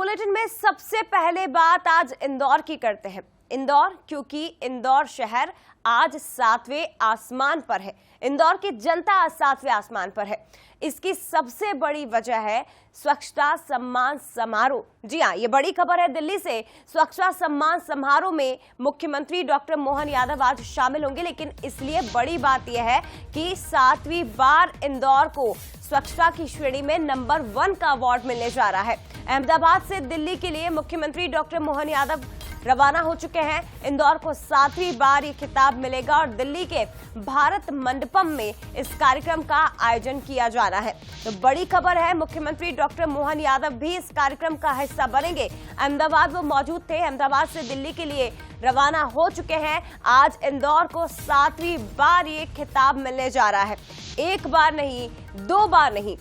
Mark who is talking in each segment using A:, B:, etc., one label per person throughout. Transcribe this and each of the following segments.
A: Bulletin में सबसे पहले बात आज इंदौर की करते हैं। इंदौर, क्योंकि इंदौर शहर आज 7वें आसमान पर है। इंदौर की जनता आज 7वें आसमान पर है। इसकी सबसे बड़ी वजह है स्वच्छता सम्मान समारोह। जी हां, ये बड़ी खबर है दिल्ली से। स्वच्छता सम्मान समारोह में मुख्यमंत्री डॉक्टर मोहन यादव आज शामिल होंगे, लेकिन इसलिए बड़ी बात यह है कि 7वीं बार इंदौर को स्वच्छता की श्रेणी में नंबर 1 का अवार्ड मिलने जा रहा है। अहमदाबाद से दिल्ली के लिए मुख्यमंत्री डॉक्टर मोहन यादव रवाना हो चुके हैं। इंदौर को 7वीं बार ये खिताब मिलेगा और दिल्ली के भारत मंडपम में इस कार्यक्रम का आयोजन किया जा रहा है। तो बड़ी खबर है, मुख्यमंत्री डॉक्टर मोहन यादव भी इस कार्यक्रम का हिस्सा बनेंगे। अहमदाबाद वो मौजूद थे, अहमदाबाद से दिल्ली के लिए रवाना हो चुके हैं। आज इंदौर को 7वीं बार ये खिताब मिलने जा रहा है। एक बार नहीं, 2 बार नहीं,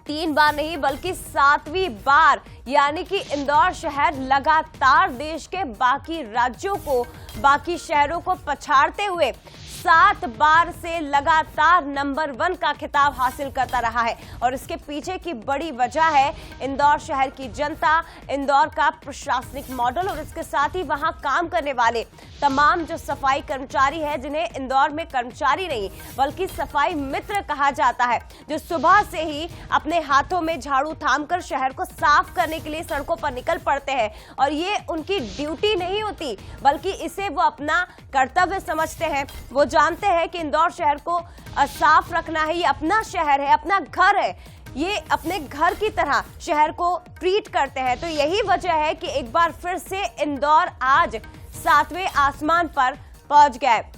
A: 3 बार नहीं, बल्कि 7वीं बार, यानी कि इंदौर शहर लगातार देश के बाकी राज्यों को, बाकी शहरों को पछाड़ते हुए 7 बार से लगातार नंबर 1 का खिताब हासिल करता रहा है। और इसके पीछे की बड़ी वजह है इंदौर शहर की जनता, इंदौर का प्रशासनिक मॉडल और इसके साथ ही वहां काम करने वाले तमाम जो सफाई कर्मचारी हैं, जिन्हें इंदौर में कर्मचारी नहीं बल्कि सफाई मित्र कहा जाता है, जो सुबह से ही अपने हाथों में झाड़ू थामकर शहर को साफ करने के लिए सड़कों पर निकल पड़ते हैं। और ये उनकी ड्यूटी नहीं होती, बल्कि इसे वो अपना कर्तव्य समझते हैं। वो जानते हैं कि इंदौर शहर को साफ रखना है, ये अपना शहर है, अपना घर है, ये अपने घर की तरह शहर को ट्रीट करते हैं। तो यही वजह है कि एक बार फिर से इंदौर आज 7वें आसमान पर पहुंच गया है।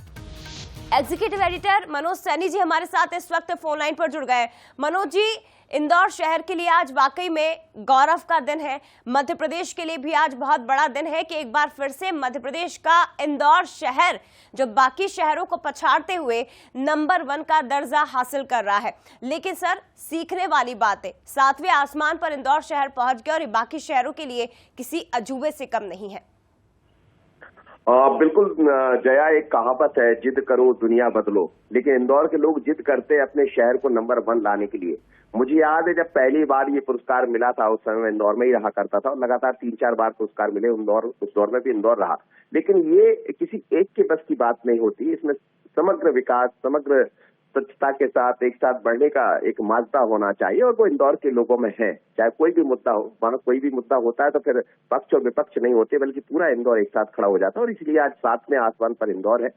A: एग्जीक्यूटिव एडिटर मनोज सैनी जी हमारे साथ इस वक्त फोन लाइन पर जुड़ गए। मनोज जी, इंदौर शहर के लिए आज वाकई में गौरव का दिन है। मध्य प्रदेश के लिए भी आज बहुत बड़ा दिन है कि एक बार फिर से मध्य प्रदेश का इंदौर शहर, जो बाकी शहरों को पछाड़ते हुए नंबर 1 का दर्जा हासिल कर रहा है। लेकिन सर, सीखने वाली बात है, 7वें आसमान पर इंदौर शहर पहुंच गया और ये बाकी शहरों के लिए किसी अजूबे से कम नहीं है।
B: बिल्कुल जया, एक कहावत है, जिद करो दुनिया बदलो। लेकिन इंदौर के लोग जिद करते हैं अपने शहर को नंबर 1 लाने के लिए। मुझे याद है जब पहली बार ये पुरस्कार मिला था, उस समय इंदौर में ही रहा करता था और लगातार 3-4 बार पुरस्कार मिले। इंदौर उस दौर में भी इंदौर रहा। लेकिन ये किसी एक के बस की बात नहीं होती। इसमें समग्र विकास, समग्र स्वच्छता के साथ एक साथ बढ़ने का एक माजदा होना चाहिए और वो इंदौर के लोगों में है। चाहे कोई भी मुद्दा हो, मानो कोई भी मुद्दा होता है तो फिर पक्ष और विपक्ष नहीं होते, बल्कि पूरा इंदौर एक साथ खड़ा हो जाता है। और इसलिए आज 7वें आसमान पर इंदौर है।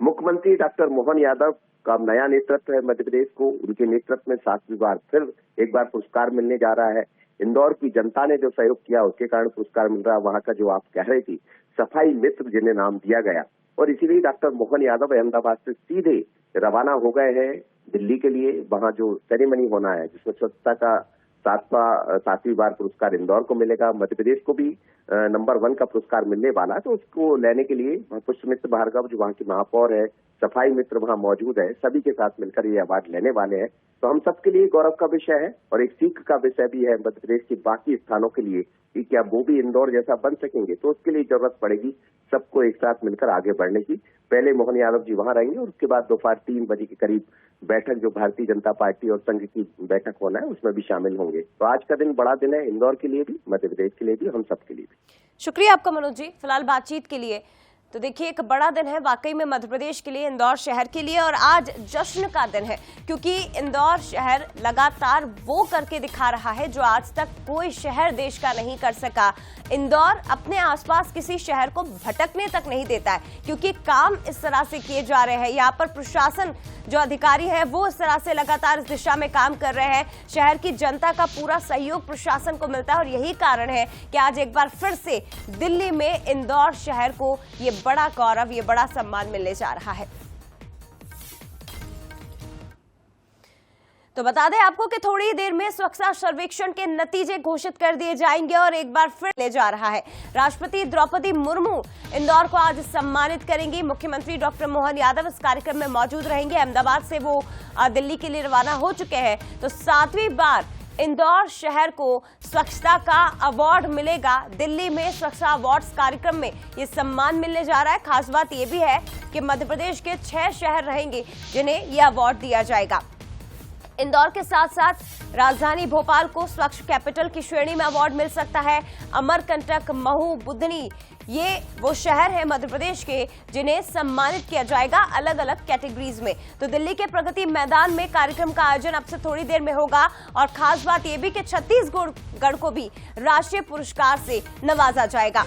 B: मुख्यमंत्री डॉक्टर मोहन यादव का नया नेतृत्व है मध्य प्रदेश को। उनके नेतृत्व में 7वीं बार फिर एक बार पुरस्कार मिलने जा रहा है। इंदौर की जनता ने जो सहयोग किया उसके कारण पुरस्कार मिल रहा है। वहां का जो आप कह रही थी, सफाई मित्र जिन्हें नाम दिया गया, और इसीलिए डॉक्टर मोहन यादव अहमदाबाद से सीधे रवाना हो गए हैं दिल्ली के लिए। वहां जो सेरेमनी होना है, जिसमें स्वच्छता का 7वीं बार पुरस्कार इंदौर को मिलेगा। मध्य प्रदेश को भी नंबर 1 का पुरस्कार मिलने वाला है। तो उसको लेने के लिए पुष्पमित्र भार्गव, जो वहां की महापौर है, सफाई मित्र वहां मौजूद है, सभी के साथ मिलकर ये अवार्ड लेने वाले हैं। तो हम सबके लिए गौरव का विषय है और एक सीख का विषय भी है मध्य प्रदेश के बाकी स्थानों के लिए कि क्या वो भी इंदौर जैसा बन सकेंगे। तो उसके लिए जरूरत पड़ेगी सबको एक साथ मिलकर आगे बढ़ने की। पहले मोहन यादव जी वहां रहेंगे और उसके बाद दोपहर 3 बजे के करीब बैठक, जो भारतीय जनता पार्टी और संघ की बैठक होना है, उसमें भी शामिल होंगे। तो आज का दिन बड़ा दिन है इंदौर के लिए भी, मध्य प्रदेश के लिए भी, हम सबके लिए भी।
A: शुक्रिया आपका मनोज जी, फिलहाल बातचीत के लिए। तो देखिए, एक बड़ा दिन है वाकई में मध्य प्रदेश के लिए, इंदौर शहर के लिए, और आज जश्न का दिन है क्योंकि इंदौर शहर लगातार वो करके दिखा रहा है जो आज तक कोई शहर देश का नहीं कर सका। इंदौर अपने आसपास किसी शहर को भटकने तक नहीं देता है, क्योंकि काम इस तरह से किए जा रहे हैं। यहाँ पर प्रशासन, जो अधिकारी हैं, वो इस तरह से लगातार इस दिशा में काम कर रहे हैं। शहर की जनता का पूरा सहयोग प्रशासन को मिलता है और यही कारण है कि आज एक बार फिर से दिल्ली में इंदौर शहर को ये बड़ा गौरव, ये बड़ा सम्मान मिलने जा रहा है। तो बता दें आपको कि थोड़ी देर में स्वच्छता सर्वेक्षण के नतीजे घोषित कर दिए जाएंगे और एक बार फिर ले जा रहा है। राष्ट्रपति द्रौपदी मुर्मू इंदौर को आज सम्मानित करेंगी। मुख्यमंत्री डॉक्टर मोहन यादव इस कार्यक्रम में मौजूद रहेंगे। अहमदाबाद से वो दिल्ली के लिए रवाना हो चुके हैं। तो 7वीं बार इंदौर शहर को स्वच्छता का अवार्ड मिलेगा। दिल्ली में स्वच्छता अवार्ड्स कार्यक्रम में ये सम्मान मिलने जा रहा है। खास बात ये भी है कि मध्य प्रदेश के 6 शहर रहेंगे जिन्हें यह अवार्ड दिया जाएगा। इंदौर के साथ साथ राजधानी भोपाल को स्वच्छ कैपिटल की श्रेणी में अवार्ड मिल सकता है। अमरकंटक, महू, बुधनी, ये वो शहर है मध्य प्रदेश के जिन्हें सम्मानित किया जाएगा अलग अलग कैटेगरीज में। तो दिल्ली के प्रगति मैदान में कार्यक्रम का आयोजन अब से थोड़ी देर में होगा और खास बात यह भी कि छत्तीसगढ़ को भी राष्ट्रीय पुरस्कार से नवाजा जाएगा।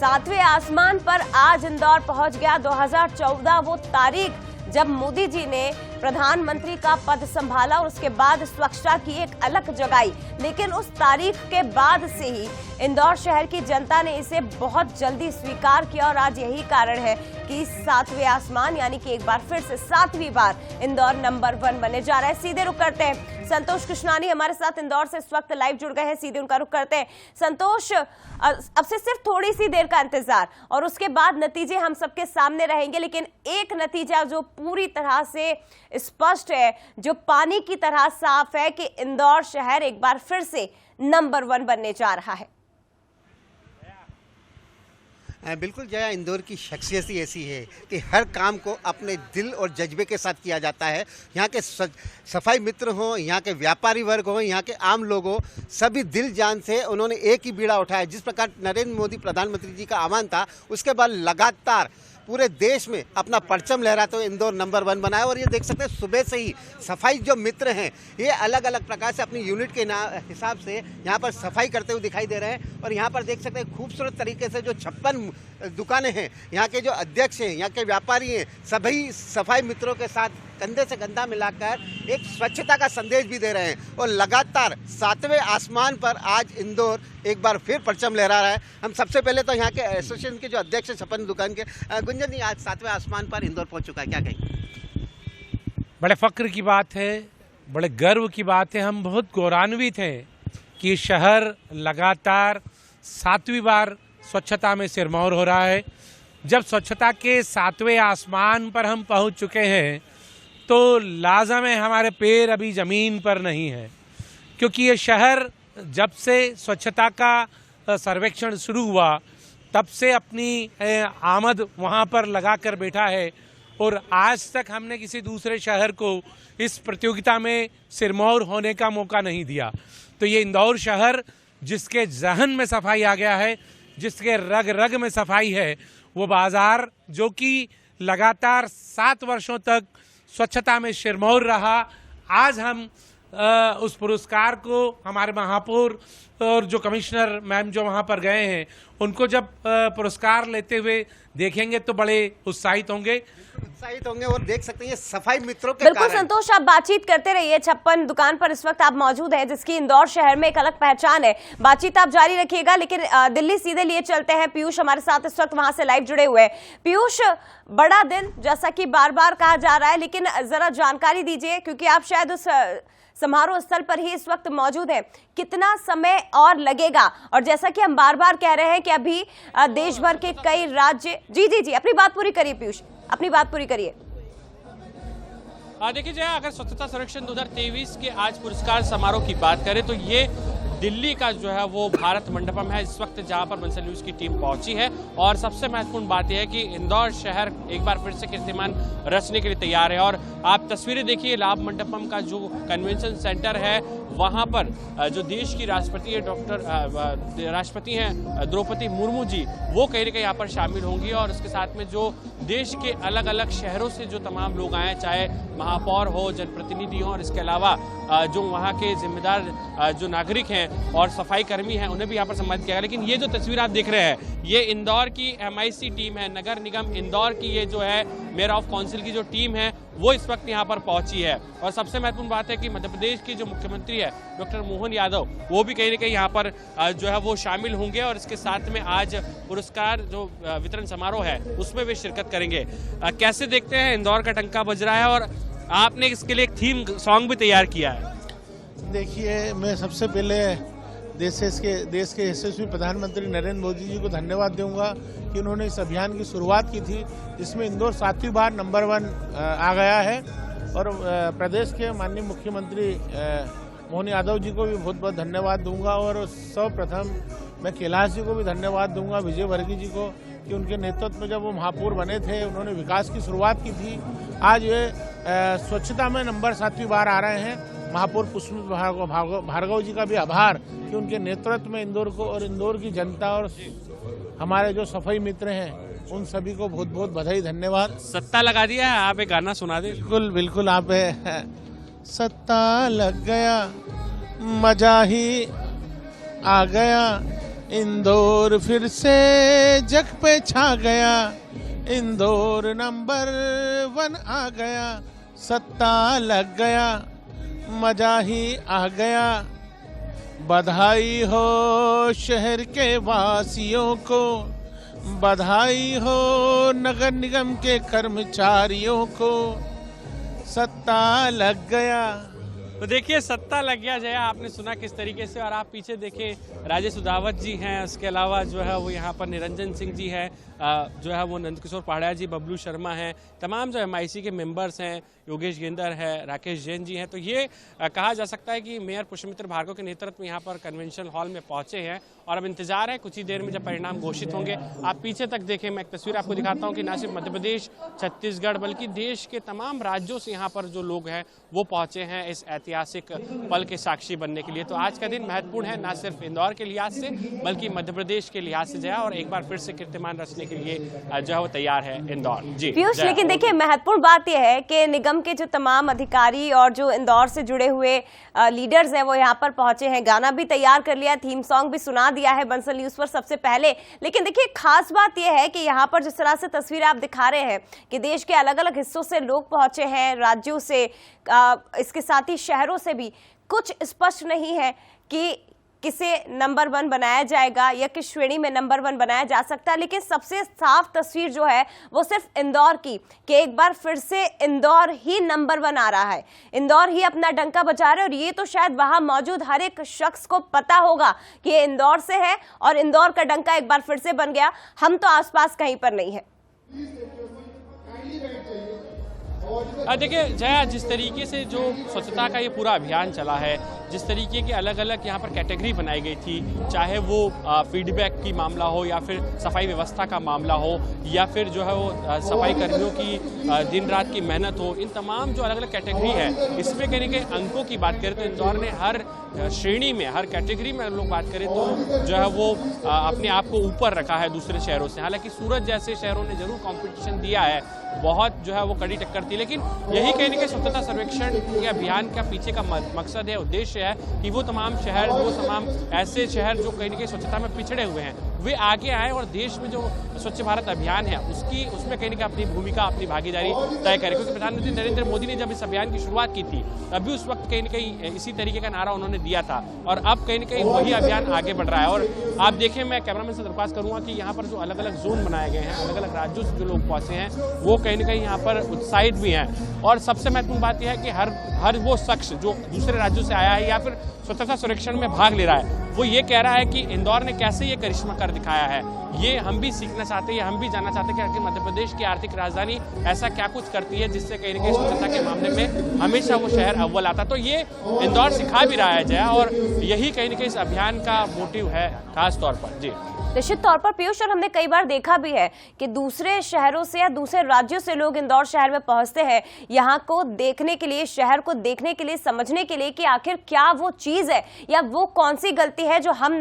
A: 7वें आसमान पर आज इंदौर पहुंच गया। 2014 वो तारीख जब मोदी जी ने प्रधानमंत्री का पद संभाला और उसके बाद स्वच्छता की एक अलग जगाई, लेकिन उस तारीख के बाद से ही इंदौर शहर की जनता ने इसे बहुत जल्दी स्वीकार किया और आज यही कारण है कि 7वें आसमान यानी कि एक बार फिर से 7वीं बार इंदौर नंबर 1 बनने जा रहा है। सीधे रुक करते हैं, संतोष कृष्णानी हमारे साथ इंदौर से इस वक्त लाइव जुड़ गए हैं, सीधे उनका रुक करते हैं। संतोष, अब से सिर्फ थोड़ी सी देर का इंतजार और उसके बाद नतीजे हम सबके सामने रहेंगे, लेकिन एक नतीजा जो पूरी तरह से स्पष्ट है, जो पानी की तरह साफ है कि इंदौर शहर एक बार फिर से नंबर 1 बनने जा रहा है।
C: बिल्कुल जया, इंदौर की शख्सियत ही ऐसी है कि हर काम को अपने दिल और जज्बे के साथ किया जाता है। यहाँ के सफाई मित्र हों, यहाँ के व्यापारी वर्ग हों, यहाँ के आम लोग हों, सभी दिल जान से उन्होंने एक ही बीड़ा उठाया। जिस प्रकार नरेंद्र मोदी प्रधानमंत्री जी का आह्वान था, उसके बाद लगातार पूरे देश में अपना परचम लहराते हुए इंदौर नंबर 1 बनाया। और ये देख सकते हैं सुबह से ही सफाई जो मित्र हैं ये अलग अलग प्रकार से अपनी यूनिट के हिसाब से यहाँ पर सफाई करते हुए दिखाई दे रहे हैं। और यहाँ पर देख सकते हैं खूबसूरत तरीके से जो 56 दुकानें हैं, यहाँ के जो अध्यक्ष हैं, यहाँ के व्यापारी हैं, सभी सफाई मित्रों के साथ कंधे से कंधा मिलाकर एक स्वच्छता का संदेश भी दे रहे हैं। और लगातार 7वें आसमान पर आज इंदौर एक बार फिर परचम लहरा रहा है। हम सबसे पहले तो यहाँ के एसोसिएशन के जो अध्यक्ष हैं 56 दुकान के, गुंजन जी, आज 7वें आसमान पर इंदौर पहुंच चुका है, क्या कहेंगे?
D: बड़े फक्र की बात है, बड़े गर्व की बात है। हम बहुत गौरवान्वित हैं कि शहर लगातार 7वीं बार स्वच्छता में सिरमौर हो रहा है। जब स्वच्छता के 7वें आसमान पर हम पहुंच चुके हैं तो लाज़िम है हमारे पैर अभी ज़मीन पर नहीं है, क्योंकि ये शहर जब से स्वच्छता का सर्वेक्षण शुरू हुआ तब से अपनी आमद वहाँ पर लगा कर बैठा है और आज तक हमने किसी दूसरे शहर को इस प्रतियोगिता में सिरमौर होने का मौका नहीं दिया। तो ये इंदौर शहर जिसके जहन में सफाई आ गया है, जिसके रग रग में सफाई है, वो बाज़ार जो कि लगातार 7 वर्षों तक स्वच्छता में सिरमौर रहा, आज हम उस पुरस्कार को हमारे महापौर और जो कमिश्नर मैम जो वहाँ पर गए हैं उनको जब पुरस्कार लेते हुए देखेंगे तो बड़े उत्साहित होंगे
C: और देख सकते हैं सफाई मित्रों के
A: बिल्कुल संतोष, आप बातचीत करते रहिए। 56 दुकान पर इस वक्त आप मौजूद हैं, जिसकी इंदौर शहर में एक अलग पहचान है। बातचीत आप जारी रखिएगा, लेकिन दिल्ली सीधे लिए चलते हैं। पीयूष हमारे साथ इस वक्त वहां से लाइव जुड़े हुए हैं। पीयूष, बड़ा दिन जैसा कि बार बार कहा जा रहा है, लेकिन जरा जानकारी दीजिए, क्योंकि आप शायद उस समारोह स्थल पर ही इस वक्त मौजूद है। कितना समय और लगेगा? और जैसा कि हम बार बार कह रहे हैं कि अभी देश भर के कई राज्य, जी अपनी बात पूरी करिए पीयूष, अपनी बात पूरी करिए।
E: देखिए जया, अगर स्वच्छता सर्वेक्षण 2023 के आज पुरस्कार समारोह की बात करें तो ये दिल्ली का जो है वो भारत मंडपम है इस वक्त, जहां पर बंसल न्यूज की टीम पहुंची है। और सबसे महत्वपूर्ण बात यह है कि इंदौर शहर एक बार फिर से कीर्तिमान रचने के लिए तैयार है। और आप तस्वीरें देखिए, लाभ मंडपम का जो कन्वेंशन सेंटर है वहां पर जो देश की राष्ट्रपति है राष्ट्रपति हैं द्रौपदी मुर्मू जी, वो कहीं ना कहीं यहाँ पर शामिल होंगी। और उसके साथ में जो देश के अलग अलग शहरों से जो तमाम लोग आए, चाहे महापौर हो, जनप्रतिनिधि हो, और इसके अलावा जो वहाँ के जिम्मेदार जो नागरिक हैं और सफाई कर्मी हैं, उन्हें भी यहाँ पर सम्मानित किया गया। लेकिन ये जो तस्वीर आप देख रहे हैं, ये इंदौर की MIC टीम है, नगर निगम इंदौर की ये जो है मेयर ऑफ काउंसिल की जो टीम है वो इस वक्त यहाँ पर पहुंची है। और सबसे महत्वपूर्ण बात है कि मध्य प्रदेश की जो मुख्यमंत्री है डॉक्टर मोहन यादव, वो भी कहीं ना कहीं यहाँ पर जो है वो शामिल होंगे। और इसके साथ में आज पुरस्कार जो वितरण समारोह है उसमें वे शिरकत करेंगे। कैसे देखते हैं, इंदौर का टंका बज रहा है और आपने इसके लिए एक थीम सॉन्ग भी तैयार किया है।
F: देखिए, मैं सबसे पहले देश के यशस्वी प्रधानमंत्री नरेंद्र मोदी जी को धन्यवाद दूंगा कि उन्होंने इस अभियान की शुरुआत की थी, जिसमें इंदौर 7वीं बार नंबर 1 आ गया है। और प्रदेश के माननीय मुख्यमंत्री मोहन यादव जी को भी बहुत बहुत धन्यवाद दूंगा। और सर्वप्रथम मैं कैलाश जी को भी धन्यवाद दूंगा, विजय वर्गीय जी को, कि उनके नेतृत्व में जब वो महापौर बने थे, उन्होंने विकास की शुरुआत की थी आज ये स्वच्छता में नंबर 7वीं बार आ रहे हैं। महापौर पुष्पा भार्गव जी का भी आभार कि उनके नेतृत्व में इंदौर को और इंदौर की जनता और हमारे जो सफाई मित्र हैं उन सभी को बहुत बहुत बधाई, धन्यवाद।
E: सत्ता लगा दिया है, आप एक गाना सुना दे।
F: बिल्कुल बिल्कुल, आप सत्ता लग गया, मजा ही आ गया, इंदौर फिर से जग पे छा गया, इंदौर नंबर 1 आ गया, सत्ता लग गया, मजा ही आ गया, बधाई हो शहर के वासियों को, बधाई हो नगर निगम के कर्मचारियों को, सत्ता लग गया।
E: तो देखिए सत्ता लग गया जया, आपने सुना किस तरीके से। और आप पीछे देखें राजेश उदावत जी हैं, उसके अलावा जो है वो यहाँ पर निरंजन सिंह जी हैं, जो है वो नंदकिशोर पहाड़िया जी, बबलू शर्मा हैं, तमाम जो MIC के मेंबर्स हैं, योगेश गेंदर है, राकेश जैन जी हैं। तो ये कहा जा सकता है कि मेयर पुष्पमित्र भार्गव के नेतृत्व में यहाँ पर कन्वेंशन हॉल में पहुंचे हैं और अब इंतजार है कुछ ही देर में जब परिणाम घोषित होंगे। आप पीछे तक देखें, मैं एक तस्वीर आपको दिखाता हूँ कि न सिर्फ मध्य प्रदेश, छत्तीसगढ़ बल्कि देश के तमाम राज्यों से यहाँ पर जो लोग हैं वो पहुंचे हैं इस ऐतिहासिक पल के साक्षी बनने के लिए। तो आज का दिन महत्वपूर्ण है न सिर्फ इंदौर के लिहाज से बल्कि मध्य प्रदेश के लिहाज से जया, और एक बार फिर से कीर्तिमान रचने के लिए जो है वो तैयार है इंदौर। जी
A: पीयूष, लेकिन देखिए महत्वपूर्ण बात यह है कि निगम के जो तमाम अधिकारी और जो इंदौर से जुड़े हुए लीडर्स हैं वो यहाँ पर पहुंचे हैं, गाना भी तैयार कर लिया, थीम सॉन्ग भी सुना दिया है बंसल न्यूज पर सबसे पहले। लेकिन देखिए खास बात यह है कि यहाँ पर जिस तरह से तस्वीर आप दिखा रहे हैं कि देश के अलग अलग हिस्सों से लोग पहुंचे हैं, राज्यों से, इसके साथ ही शहरों से भी, कुछ स्पष्ट नहीं है कि किसे नंबर 1 बनाया जाएगा या किस श्रेणी में नंबर 1 बनाया जा सकता है। लेकिन सबसे साफ तस्वीर जो है वो सिर्फ इंदौर की, कि एक बार फिर से इंदौर ही नंबर 1 आ रहा है, इंदौर ही अपना डंका बजा रहा है। और ये तो शायद वहां मौजूद हर एक शख्स को पता होगा कि ये इंदौर से है और इंदौर का डंका एक बार फिर से बन गया, हम तो आसपास कहीं पर नहीं है।
E: देखिए जया, जिस तरीके से जो स्वच्छता का ये पूरा अभियान चला है, जिस तरीके की अलग अलग यहाँ पर कैटेगरी बनाई गई थी, चाहे वो फीडबैक की मामला हो या फिर सफाई व्यवस्था का मामला हो या फिर जो है वो सफाई कर्मियों की दिन रात की मेहनत हो, इन तमाम जो अलग अलग कैटेगरी है इसमें कहने के अंकों की बात करें तो इंदौर ने हर श्रेणी में, हर कैटेगरी में लोग बात करें तो जो है वो अपने आप को ऊपर रखा है दूसरे शहरों से। हालांकि सूरत जैसे शहरों ने जरूर कंपटीशन दिया है, बहुत जो है वो कड़ी टक्कर थी, लेकिन यही कहने के स्वच्छता सर्वेक्षण के अभियान का पीछे का मकसद है, उद्देश्य है कि वो तमाम शहर, वो तमाम ऐसे शहर जो कहीं ना कहीं स्वच्छता में पिछड़े हुए हैं वे आगे आए और देश में जो स्वच्छ भारत अभियान है उसमें कहीं ना कहीं अपनी भूमिका, अपनी भागीदारी तय करें। क्योंकि प्रधानमंत्री नरेंद्र मोदी ने जब इस अभियान की शुरुआत की थी तभी उस वक्त कहीं ना कहीं इसी तरीके का नारा उन्होंने दिया था और अब कहीं ना कहीं वही अभियान आगे बढ़ रहा है। और आप देखें, मैं कैमरामैन से दरख्वास्त करूंगा कि यहाँ पर जो अलग अलग जोन बनाए गए हैं, अलग अलग राज्यों से जो लोग पहुंचे हैं वो कहीं ना कहीं यहाँ पर उत्साहित भी हैं। और सबसे महत्वपूर्ण बात यह है कि हर वो शख्स जो दूसरे राज्यों से आया है या फिर स्वच्छता सर्वेक्षण में भाग ले रहा है वो ये कह रहा है कि इंदौर ने कैसे ये करिश्मा कर दिखाया है। ये हम भी सीखना चाहते हैं, हम भी जानना चाहते हैं कि आखिर मध्य प्रदेश की आर्थिक राजधानी ऐसा क्या कुछ करती है जिससे कहीं ना कहीं स्वच्छता के मामले में हमेशा वो शहर अव्वल आता। तो ये इंदौर सिखा भी रहा है जया, और यही कहीं ना कहीं इस अभियान का मोटिव है खास तौर पर। जी
A: निश्चित तौर पर पीयूष, और हमने कई बार देखा भी है कि दूसरे शहरों से या दूसरे राज्यों से लोग इंदौर शहर में पहुंचते हैं यहाँ को देखने के लिए, शहर को देखने के लिए, समझने के लिए कि आखिर क्या वो चीज है या वो कौन सी गलती है जो हम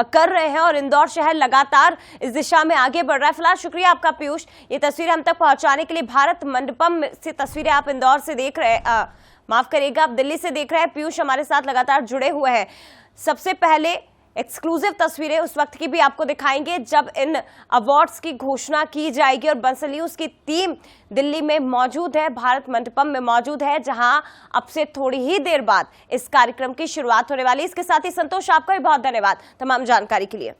A: कर रहे हैं। और इंदौर शहर लगातार इस दिशा में आगे बढ़ रहा है। फिलहाल शुक्रिया आपका पीयूष, ये तस्वीर हम तक पहुंचाने के लिए। भारत मंडपम से तस्वीरें आप इंदौर से देख रहे हैं, माफ करिएगा आप दिल्ली से देख रहे हैं। पीयूष हमारे साथ लगातार जुड़े हुए हैं। सबसे पहले एक्सक्लूसिव तस्वीरें उस वक्त की भी आपको दिखाएंगे जब इन अवार्ड्स की घोषणा की जाएगी। और बंसल न्यूज की टीम दिल्ली में मौजूद है, भारत मंडपम में मौजूद है, जहां अब से थोड़ी ही देर बाद इस कार्यक्रम की शुरुआत होने वाली है। इसके साथ ही संतोष, आपका भी बहुत धन्यवाद तमाम जानकारी के लिए।